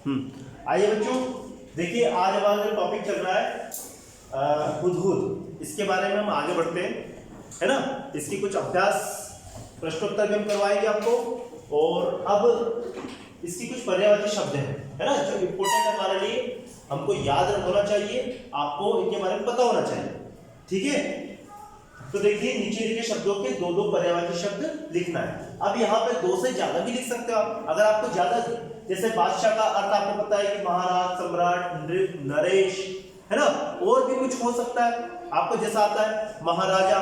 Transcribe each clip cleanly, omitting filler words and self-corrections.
आइए बच्चों, देखिए आज हमारा जो टॉपिक चल रहा है हुदहुद, इसके बारे में हम आगे बढ़ते हैं, है ना। इसकी कुछ अभ्यास प्रश्नोत्तर भी हम करवाएंगे आपको, और अब इसकी कुछ पर्यायवाची शब्द हैं, है ना, जो इम्पोर्टेंट है हमारे लिए, हमको याद होना चाहिए, आपको इनके बारे में पता होना चाहिए, ठीक है। तो देखिए नीचे लिखे शब्दों के दो दो पर्यायवाची शब्द लिखना है। अब यहाँ पे दो से ज्यादा भी लिख सकते हो आप, अगर आपको ज्यादा, जैसे बादशाह का अर्थ आपको पता है कि महाराज, सम्राट, नरेश, है ना, और भी कुछ हो सकता है आपको जैसा आता है, महाराजा,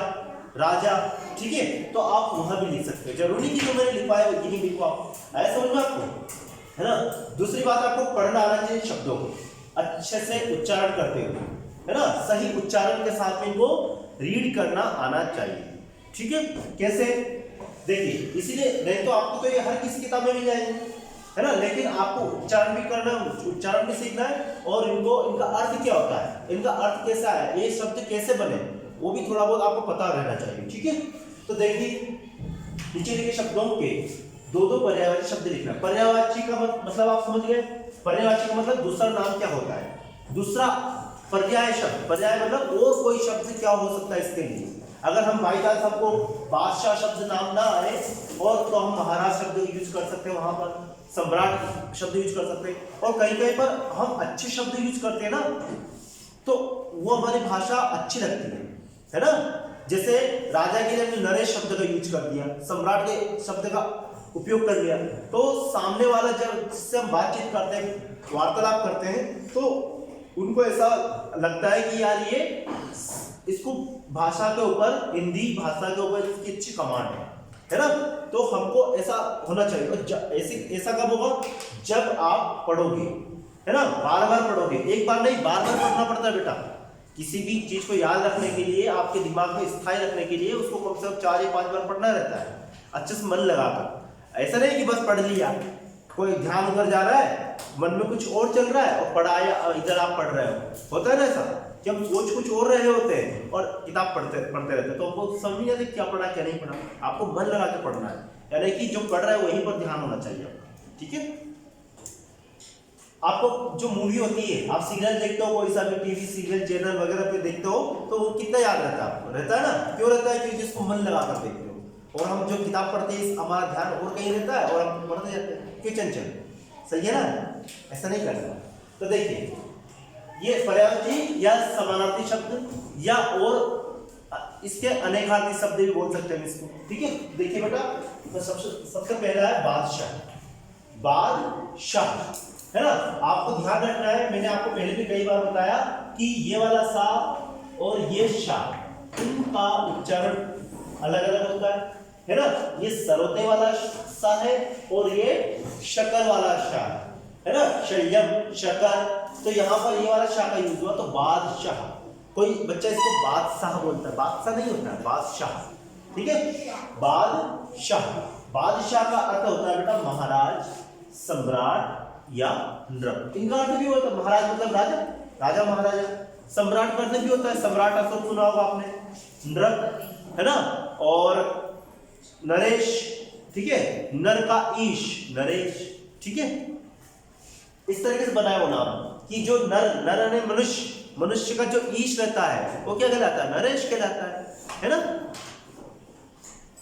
राजा, ठीक है, तो आप वहां भी लिख सकते हो, जरूरी नहीं कि जो मैंने लिखवाया वो यही लिखो आप, आया समझ में आपको, है ना। दूसरी बात, आपको पढ़ना आना चाहिए शब्दों को अच्छे से उच्चारण करते हुए, है ना, सही उच्चारण के साथ में इनको रीड करना आना चाहिए, ठीक है। कैसे, देखिए, इसीलिए नहीं तो आपको तो ये हर किसी किताब में मिल जाएंगे, है ना, लेकिन आपको उच्चारण भी करना, उच्चारण भी सीखना है, और इनको इनका अर्थ क्या होता है, इनका अर्थ कैसा है, ये शब्द कैसे बने, वो भी थोड़ा बहुत आपको पता रहना चाहिए, ठीक है। तो देखिए नीचे लिखे शब्दों के दो दो पर्यायवाची शब्द लिखना। पर्यायवाची का मतलब आप समझ गए, पर्यायवाची का मतलब दूसरा नाम क्या होता है, दूसरा पर्याय शब्द, पर्याय मतलब और कोई शब्द क्या हो सकता है इसके लिए। अगर हम बाई चांस हमको बादशाह शब्द नाम ना आए, और तो हम महाराज शब्द यूज कर सकते हैं, वहां पर सम्राट शब्द यूज कर सकते हैं, और कहीं कहीं पर हम अच्छे शब्द यूज करते हैं ना, तो वो हमारी भाषा अच्छी लगती है ना। जैसे राजा के लिए नरेश शब्द का यूज कर दिया, सम्राट के शब्द का उपयोग कर लिया, तो सामने वाला जब जिससे हम बातचीत करते हैं, वार्तालाप करते हैं, तो उनको ऐसा लगता है कि यार ये इसको भाषा के ऊपर, हिंदी भाषा के ऊपर इसकी अच्छी कमांड है ना। तो हमको ऐसा होना चाहिए, और ऐसा कब होगा, जब आप पढ़ोगे, है ना, बार बार पढ़ोगे, एक बार नहीं बार बार पढ़ना पड़ता है बेटा। किसी भी चीज को याद रखने के लिए, आपके दिमाग में स्थायी रखने के लिए, उसको कम से कम 4 या 5 बार पढ़ना रहता है, अच्छे से मन लगाकर। ऐसा नहीं कि बस पढ़ लिया, कोई ध्यान उधर जा रहा है, मन में कुछ और चल रहा है, और पढ़ाया इधर आप पढ़ रहे हो, होता है ना ऐसा, जब सोच कुछ और रहे होते हैं और किताब पढ़ते रहते हैं, तो हमको समझ नहीं आता क्या पढ़ा क्या नहीं पढ़ा। आपको मन लगा के पढ़ना है, यानी कि जो पढ़ रहा है वहीं पर ध्यान होना चाहिए, ठीक है। आपको जो मूवी होती है, आप सीरियल देखते हो, कोई सा भी टीवी सीरियल चैनल वगैरह पे देखते हो, तो वो कितना याद रहता है आपको, रहता है ना, क्यों रहता है, क्योंकि जिसको मन लगा कर देखते हो। और हम जो किताब पढ़ते हैं, हमारा ध्यान और कहीं रहता है, और हम पढ़ते जाते हैं, क्यों चंचल, सही है ना, ऐसा नहीं करना। तो देखिए ये पर्यायवाची या समानार्थी शब्द, या और इसके अनेकार्थी शब्द भी बोल सकते हैं इसको, ठीक है। देखिए बेटा, तो सबसे पहला है बादशाह, बादशाह, है ना। आपको ध्यान रखना है, मैंने आपको पहले भी कई बार बताया कि ये वाला सा और ये शाह, इनका उच्चारण अलग अलग होता है ना। ये सरोते वाला सा है, और ये शकर वाला शाह, है ना, शय्यम, शकर। तो यहाँ पर ये वाला शाह का यूज हुआ, तो बादशाह। कोई बच्चा इसको बादशाह बोलता है, बादशाह नहीं होता है, बादशाह, ठीक है, बादशाह। बादशाह का अर्थ होता है बेटा महाराज, सम्राट या नृप। इनका अर्थ भी होता है, महाराज मतलब राजा, राजा महाराजा। सम्राट का अर्थ भी होता है, सम्राट अशोक सुना होगा आपने, नृप, है ना, और नरेश, ठीक है, नर का ईश, नरेश, ठीक है। इस तरीके से बनाया वो नाम कि जो नर ने मनुष्य का जो ईश रहता है वो क्या कहलाता है, नरेश कहलाता है ना।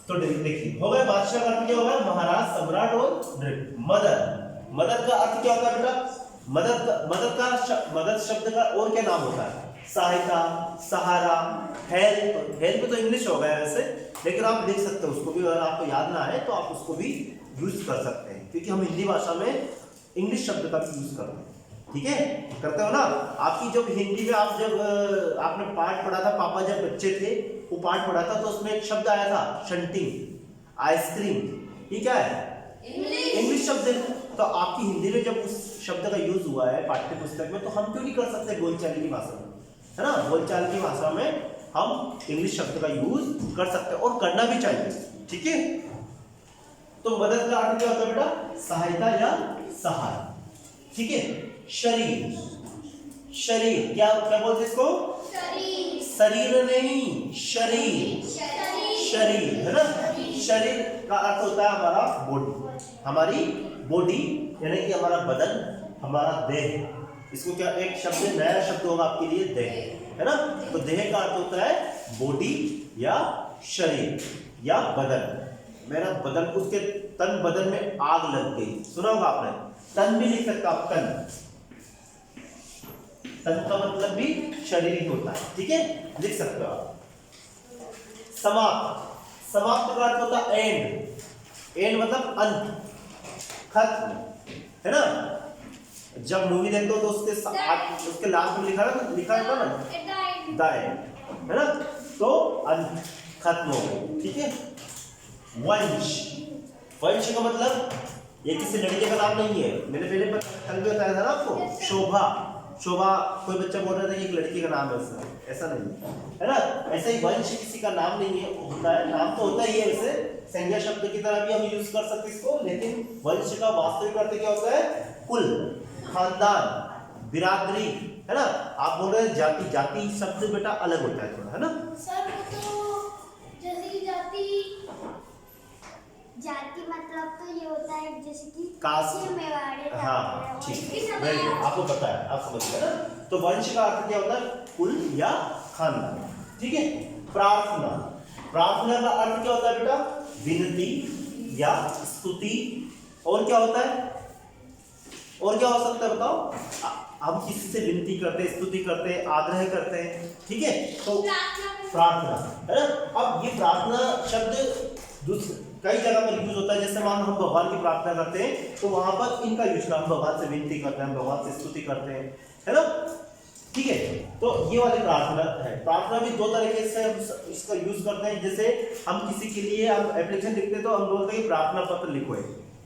तो देखिए हो गया बादशाह का अर्थ क्या होगा, महाराज, सम्राट और नृप। मदद का अर्थ क्या होता है बेटा, मदद शब्द का और क्या नाम होता है, सहायता, सहारा, हेल्प तो इंग्लिश हो गया वैसे, लेकिन आप देख सकते हो उसको भी, अगर आपको याद ना आए तो आप उसको भी यूज कर सकते हैं, क्योंकि हम हिंदी भाषा में इंग्लिश शब्द का भी यूज करते हैं, ठीक है, करते हो ना। आपकी जब हिंदी में आप जब आपने पाठ पढ़ा था, पापा जब बच्चे थे वो पाठ पढ़ा था, तो उसमें एक शब्द आया था शंटिंग, आइसक्रीम, ये क्या है, इंग्लिश शब्द है। तो आपकी हिंदी में जब उस शब्द का यूज हुआ है पाठ्य पुस्तक में, तो हम क्यों नहीं कर सकते बोलचाल की भाषा में, है ना, बोलचाल की भाषा में हम इंग्लिश शब्द का यूज कर सकते हैं, और करना भी चाहिए, ठीक है। तो मदद का अर्थ क्या होता है बेटा, सहायता या सहारा, ठीक है। शरीर, शरीर क्या क्या बोलते इसको, शरीर नहीं, शरीर, शरीर, है ना। शरीर का अर्थ होता है हमारा बॉडी, हमारी बॉडी यानी कि हमारा बदन, हमारा देह, इसको क्या एक शब्द नया शब्द होगा आपके लिए, देह, है ना। तो देह का अर्थ होता है बॉडी या शरीर या बदन। मेरा बदन, उसके तन बदन में आग लग गई, सुना होगा आपने। तन भी लिख सकता आप, तन, तन का मतलब भी शरीर ही होता है, ठीक है, लिख सकते हो आप। समाप्त, समाप्त का अर्थ होता है एंड, एंड मतलब अंत, खत्म, है ना। जब मूवी देखते हो तो उसके लास्ट में लिखा होगा ना द एंड, है ना। तो अंत, खत्म हो गई, ठीक है। वंश, वंश का मतलब ये किसी लड़के का नाम नहीं है, मैंने पहले बताया था ना आपको। शोभा, शोभा कोई बच्चा बोल रहा था कि एक लड़की का नाम है, ऐसा नहीं है ना। ऐसे ही वंश किसी का नाम नहीं है, होता है, नाम तो होता ही है। वैसे संज्ञा शब्द की तरह भी हम यूज कर सकते इसको, लेकिन वंश का वास्तविक अर्थ क्या होता है, कुल, खानदान, बिरादरी, है ना। आप बोल रहे हैं जाति, जाति शब्द बेटा अलग होता है थोड़ा, है ना। सर वो तो जैसे कि जाति मतलब तो ये होता है जैसे कि कास्ट, मेवाड़े, हाँ ठीक है, वेरी गुड, आपको पता है, आप समझ गए ना। तो वंश का अर्थ क्या होता है, कुल या खानदान, ठीक है। प्रार्थना, प्रार्थना का अर्थ क्या होता है बेटा, विनती या स्तुति। और क्या होता है, और क्या हो सकता है बताओ। हम किसी से विनती करते हैं, स्तुति करते हैं, आग्रह करते हैं, ठीक है, तो प्रार्थना, है ना। अब ये प्रार्थना शब्द कई जगह पर यूज होता है। जैसे मान हम भगवान की प्रार्थना करते हैं तो वहां पर इनका यूज करते हैं, हम भगवान से विनती करते हैं, भगवान से स्तुति करते हैं, है ना, ठीक है। तो ये वाली प्रार्थना है। प्रार्थना भी दो तरीके से हम इसका यूज करते हैं। जैसे हम किसी के लिए हम एप्लीकेशन लिखते हैं तो हम बोलते हैं प्रार्थना पत्र लिखो,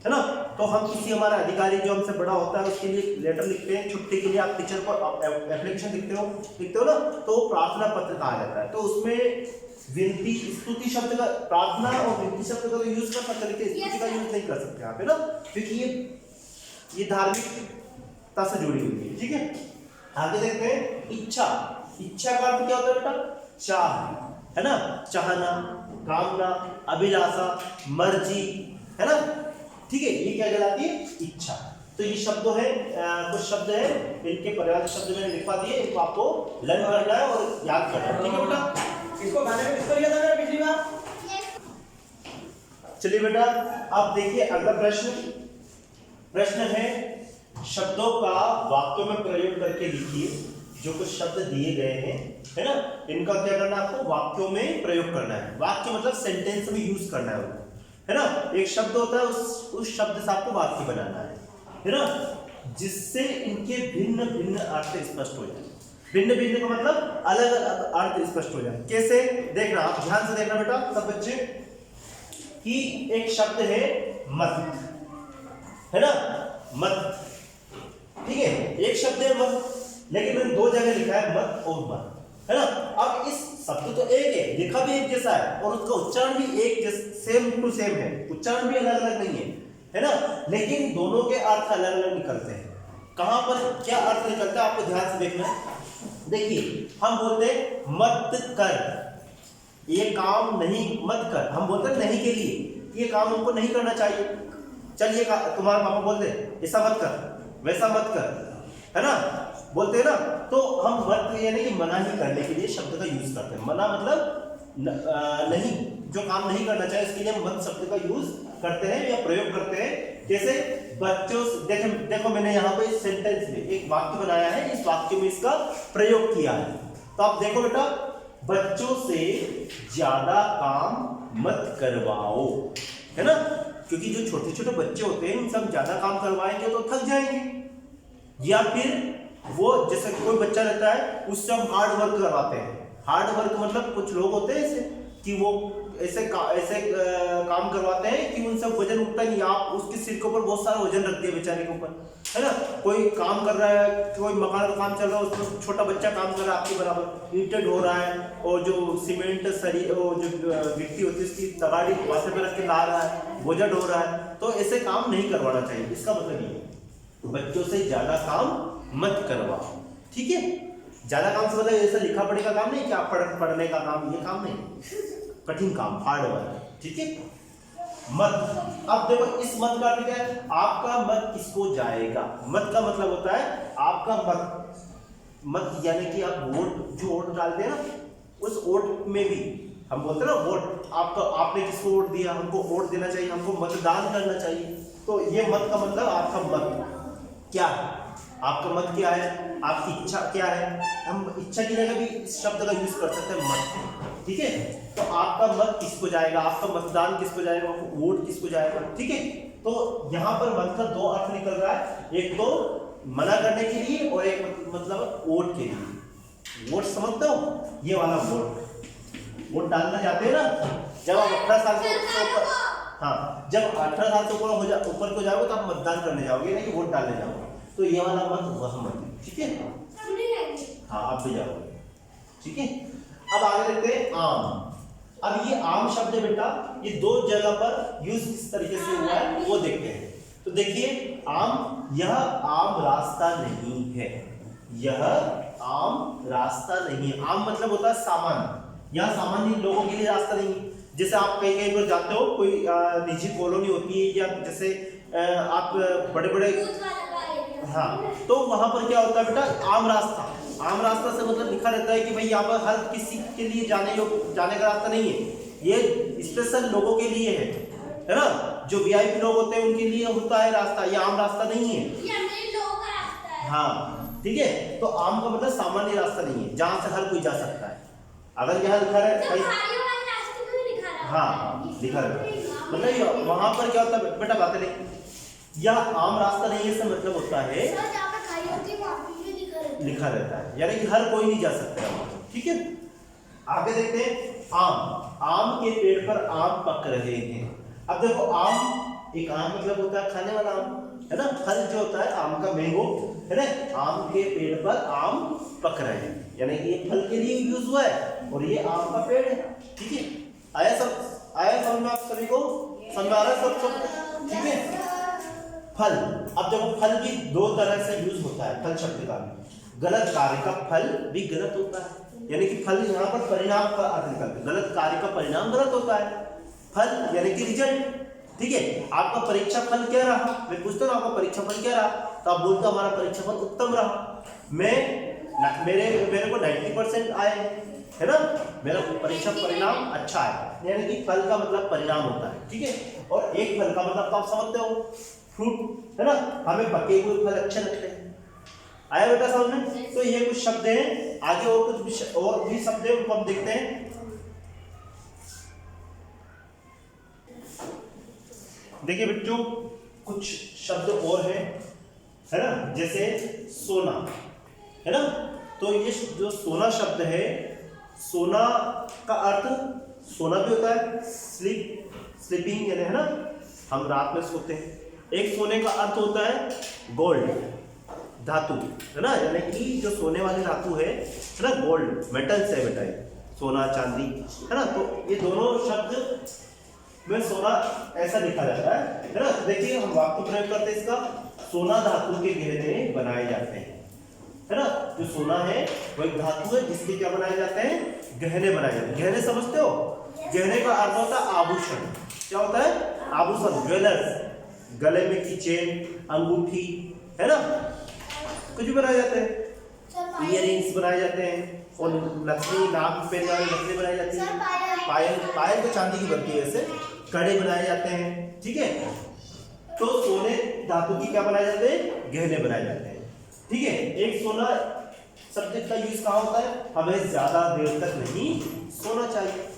है ना। तो हम किसी हमारा अधिकारी जो हमसे बड़ा होता है उसके लिए लेटर लिखते हैं, छुट्टी के लिए आप टीचर को एप्लीकेशन लिखते हो ना, तो प्रार्थना पत्र कहा जाता है। तो उसमें विनती, स्तुति शब्द का, प्रार्थना और विनती शब्द का तो यूज कर सकते, लेकिन स्तुति का यूज नहीं कर सकते यहाँ पे ना, क्योंकि ये धार्मिकता से जुड़ी हुई है, ठीक है। आगे देखते हैं इच्छा। इच्छा का अर्थ क्या होता है बेटा, चाह, है ना, चाहना, कामना, अभिलाषा, मर्जी, है ना, ठीक है। ये क्या कहलाती है, इच्छा। तो ये शब्द है, कुछ शब्द है, इनके पर्यायवाची शब्द मैंने लिखवा दिए, इनको आपको लर्न करना है और याद करना है, ठीक है बेटा। इसको गाने में किसको लिया था मेरा पिछली बार? चलिए बेटा अब देखिए अगला प्रश्न। प्रश्न है शब्दों का वाक्यों में प्रयोग करके लिखिए। जो कुछ शब्द दिए गए हैं, है ना, इनका क्या करना है, आपको वाक्यों में प्रयोग करना है। वाक्य मतलब सेंटेंस में यूज करना है ना। एक शब्द होता है, उस शब्द से आपको वाक्य बनाना है ना, जिससे इनके भिन्न भिन्न अर्थ स्पष्ट हो जाए। भिन्न भिन्न का मतलब अलग अलग अर्थ स्पष्ट हो जाए। कैसे, देखना, आप ध्यान से देखना बेटा सब बच्चे, कि एक शब्द है मत, है ना, मत, ठीक है, एक शब्द है मत, लेकिन मैंने दो जगह लिखा है मत और मत, है ना। अब इस शब्द तो एक है, लिखा भी एक जैसा है और उसका उच्चारण भी एक जैसा, सेम टू सेम है, उच्चारण भी अलग अलग नहीं है ना, लेकिन दोनों के अर्थ अलग अलग निकलते हैं। कहां पर क्या अर्थ निकलता है आपको ध्यान से देखना है। देखिए हम बोलते हैं मत कर, ये काम नहीं, मत कर, हम बोलते हैं नहीं के लिए, ये काम हमको नहीं करना चाहिए। चलिए तुम्हारे पापा बोलते ऐसा मत कर, वैसा मत कर, है ना, बोलते हैं ना। तो हम मत यानी कि मना ही करने के लिए शब्द का यूज करते हैं। मना मतलब नहीं, जो काम नहीं करना चाहिए इसके लिए हम मत शब्द का यूज करते हैं या प्रयोग करते हैं। जैसे बच्चों से, देखो मैंने यहाँ पे सेंटेंस में एक वाक्य बनाया है, इस वाक्य में इसका प्रयोग किया है। तो आप देखो बेटा, बच्चों से ज्यादा काम मत करवाओ, है ना, क्योंकि जो छोटे छोटे बच्चे होते हैं उनसे हम ज्यादा काम करवाएंगे तो थक जाएंगे। या फिर वो जैसे कोई बच्चा रहता है उससे हम हार्ड वर्क करवाते हैं। हार्ड वर्क मतलब कुछ लोग होते हैं ऐसे कि वो ऐसे काम करवाते हैं कि उनसे वजन उठता नहीं, आप उसके सिर के ऊपर बहुत सारा वजन रख दिया बेचारे के ऊपर, है ना। कोई काम कर रहा है, कोई मकान का काम चल रहा है, उसमें छोटा बच्चा काम कर रहा है आपके बराबर, ईंटें ढो रहा है और जो सीमेंट सरी वो जो गिट्टी होती है उसकी तगाड़ी माथे पे रख के ला रहा है, बोझा ढो रहा है। तो ऐसे काम नहीं करवाना चाहिए। इसका मतलब ये बच्चों से ज्यादा काम मत करवाओ, ठीक है। ज्यादा काम से मतलब ऐसा लिखा पढ़े का काम नहीं कि आप पढ़ने का काम, ये काम नहीं, कठिन काम, हार्ड वर्क, ठीक है। मत। अब देखो इस मत का अर्थ क्या है, आपका मत किसको जाएगा। मत का मतलब होता है आपका मत यानी कि आप वोट, जो वोट डालते हैं ना, उस वोट में भी हम बोलते हैं ना वोट, आपका आपने किसको वोट दिया, हमको वोट देना चाहिए, हमको मतदान करना चाहिए। तो ये मत का मतलब आपका मत क्या है, आपका मत क्या है, आपकी इच्छा क्या है। हम इच्छा की जगह भी इस शब्द का यूज कर सकते हैं मत, ठीक है। तो आपका मत किसको जाएगा, आपका मतदान किसको जाएगा, वोट किसको जाएगा, ठीक है। तो यहाँ पर मत का दो अर्थ निकल रहा है, एक तो मना करने के लिए और एक मतलब वोट के लिए। वोट समझते हो, ये वाला वोट डालने जाते हैं ना, जब आप 18 साल से ऊपर, हाँ जब 18 साल से ऊपर को जाओगे तो आप मतदान करने जाओगे, नहीं वोट डालने जाओगे। तो ये वाला मत वह मत, ठीक है। हाँ आप भी जाओगे, ठीक है। अब आगे देखते हैं आम। अब ये आम शब्द है बेटा, ये दो जगह पर यूज किस तरीके से हुआ है वो देखते हैं। तो देखिए आम, यह आम रास्ता नहीं है, यह आम रास्ता नहीं है। आम मतलब होता है सामान्य, यहाँ सामान्य लोगों के लिए रास्ता नहीं है। जैसे आप कहीं कहीं पर जाते हो, कोई निजी कॉलोनी होती है, या जैसे आप बड़े बड़े, हाँ तो वहां पर क्या होता है बेटा, आम रास्ता। आम रास्ता से मतलब लिखा रहता है कि भाई यहाँ पर हर किसी के लिए जाने का रास्ता नहीं है, ये स्पेशल लोगों के लिए है ना, जो वीआईपी लोग होते हैं उनके लिए होता है रास्ता, ये आम रास्ता नहीं है, ये अमीर लोगों का रास्ता है। हाँ ठीक है। तो आम का मतलब सामान्य रास्ता नहीं है, जहाँ से हर कोई जा सकता है। अगर यहाँ लिखा है हाँ लिखा रहता मतलब वहां पर क्या होता है बेटा, बातें नहीं, यह आम रास्ता नहीं है, इसका मतलब होता है लिखा रहता है, यानी कि हर कोई नहीं जा सकता है, ठीक है। आगे देखते हैं आम। आम के पेड़ पर आम पक रहे हैं। अब देखो आम, एक आम मतलब होता है खाने वाला आम, है ना, फल जो होता है आम का, मैंगो है ना। आम के पेड़ पर आम पक रहे हैं, यानी कि ये फल के लिए यूज हुआ है और ये आम का पेड़ है, ठीक है। आया समझ में आप सभी को, समझ आ रहा है सब, ठीक है। फल, अब देखो फल भी दो तरह से यूज होता है, फल शब्द का गलत कार्य का फल भी गलत होता है, यानी कि फल यहाँ पर परिणाम का अर्थ निकलता है, गलत कार्य का परिणाम गलत होता है। फल यानी कि रिजल्ट, ठीक है। आपका परीक्षा फल क्या रहा, मैं पूछता हूँ आपका परीक्षा फल क्या रहा, तो आप बोलते हो हमारा परीक्षा फल उत्तम रहा, मेरे को 90% आए, है ना, मेरा परीक्षा परिणाम अच्छा है, यानी कि फल का मतलब परिणाम होता है, ठीक है। और एक फल का मतलब आप समझते हो फ्रूट, है ना, हमें पके हुए फल अच्छे लगते हैं। आया बेटा समझ में। तो ये कुछ शब्द हैं, आगे और कुछ और भी शब्द हैं, उनको हम देखते हैं। देखिए बच्चों कुछ शब्द और हैं, है ना, जैसे सोना, है ना। तो ये जो सोना शब्द है, सोना का अर्थ सोना भी होता है, स्लीपिंग यानी, है ना, हम रात में सोते हैं। एक सोने का अर्थ होता है गोल्ड, धातु, है ना, यानी कि जो सोने वाली धातु है ना, गोल्ड मेटल से बेटा, सोना चांदी, है ना। तो ये दोनों शब्द में सोना ऐसा लिखा जाता है ना। देखिए हम वाक्य प्रयोग करते हैं इसका, सोना धातु के गहने बनाए जाते हैं, है ना। जो सोना है वो एक धातु है जिसके क्या बनाए जाते हैं, गहने बनाए जाते हैं। गहने समझते हो, गहने का अर्थ होता है आभूषण, क्या होता है आभूषण, ज्वेलर्स, गले में की चेन, अंगूठी, है ना, कुछ भी बनाए जाते हैं, इयररिंग्स बनाए जाते हैं, और नकली नाक पे नकली बनाई जाती है, पायल तो चांदी की बनती है वैसे, कड़े बनाए जाते हैं, ठीक है। तो सोने धातु की क्या बनाए जाते हैं, गहने बनाए जाते हैं, ठीक है। एक सोना सब्जेक्ट का यूज कहाँ होता है, हमें ज्यादा देर तक नहीं सोना चाहिए,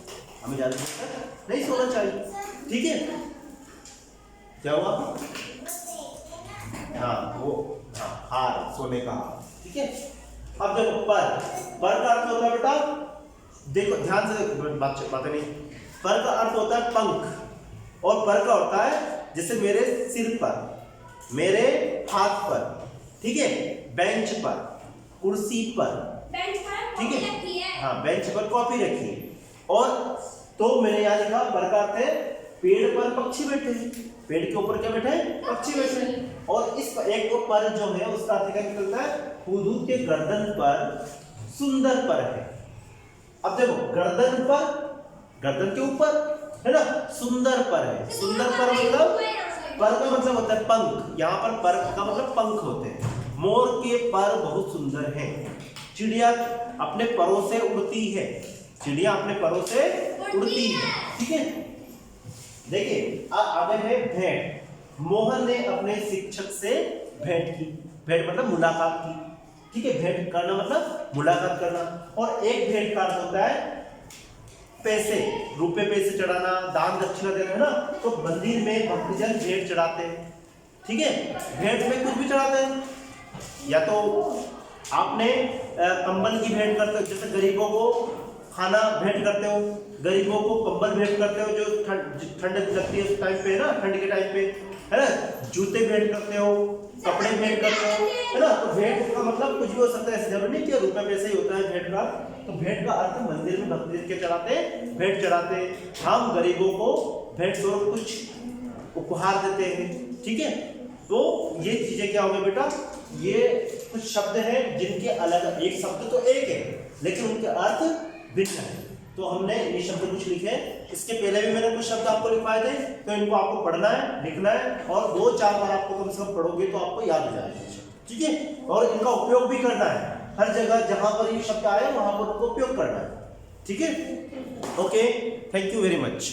हमें ज्यादा देर तक नहीं सोना चाहिए, ठीक है। क्या हुआ, हाँ वो हार, सोने का हार, ठीक है। अब देखो पर का अर्थ होता है बेटा, देखो ध्यान से बातें नहीं, पर का अर्थ होता है पंख, और पर का होता है जैसे मेरे सिर पर, मेरे हाथ पर, ठीक है, बेंच पर, कुर्सी पर, ठीक है, हाँ बेंच पर कॉपी रखी है। और तो मैंने यहाँ लिखा पर का अर्थ है पेड़ पर पक्षी बैठे हैं, पेड़ के ऊपर क्या बैठे हैं, पक्षी बैठे हैं। और इस एक को पर जो है उसका अर्थ क्या निकलता है, हुदूद के गर्दन पर सुंदर पर है। अब देखो गर्दन पर, गर्दन के ऊपर, है ना, सुंदर पर है। सुंदर पर मतलब, पर का मतलब होता है पंख, यहाँ पर पर का मतलब पंख होते हैं। मोर के पर बहुत सुंदर हैं। चिड़िया अपने परों से उड़ती है। चिड़िया अपने परों से उड़ती है, ठीक है। देखिए आगे है भेंट। मोहन ने अपने शिक्षक से भेंट की। भेंट मतलब मुलाकात की, ठीक है। भेंट करना मतलब मुलाकात करना। और एक भेंट का अर्थ होता है पैसे, रुपए पैसे चढ़ाना, दान दक्षिणा देना, है ना। तो मंदिर में भक्तजन भेंट चढ़ाते हैं, ठीक है। भेंट में कुछ भी चढ़ाते हैं, या तो आपने कंबल की भेंट करते हो, जैसे गरीबों को खाना भेंट करते हो, गरीबों को कंबल भेंट करते हो जो ठंड लगती है उस टाइम पे, है ना, ठंड के टाइम पे, है ना। जूते भेंट करते हो, कपड़े भेंट करते हो, है ना। तो भेंट का मतलब कुछ भी हो सकता है, ऐसे जरूरी नहीं कि रुपए पैसे ही होता है भेंट का। तो भेंट का अर्थ मंदिर में भक्तजन के चढ़ाते, भेंट चढ़ाते। हम गरीबों को भेंट स्वरूप कुछ उपहार देते हैं, ठीक है। तो ये चीजें क्या हो गई बेटा, ये कुछ शब्द हैं जिनके अलग, एक शब्द तो एक है लेकिन उनके अर्थ भिन्न है। तो हमने ये शब्द कुछ लिखे। इसके पहले भी मैंने कुछ शब्द आपको लिखवाए थे, तो इनको आपको पढ़ना है, लिखना है, और 2-4 बार आपको कम से कम पढ़ोगे तो आपको याद हो जाएगा, ठीक है। और इनका उपयोग भी करना है, हर जगह जहां पर ये शब्द आए वहां पर उनको उपयोग करना है, ठीक है। Okay, thank you very much.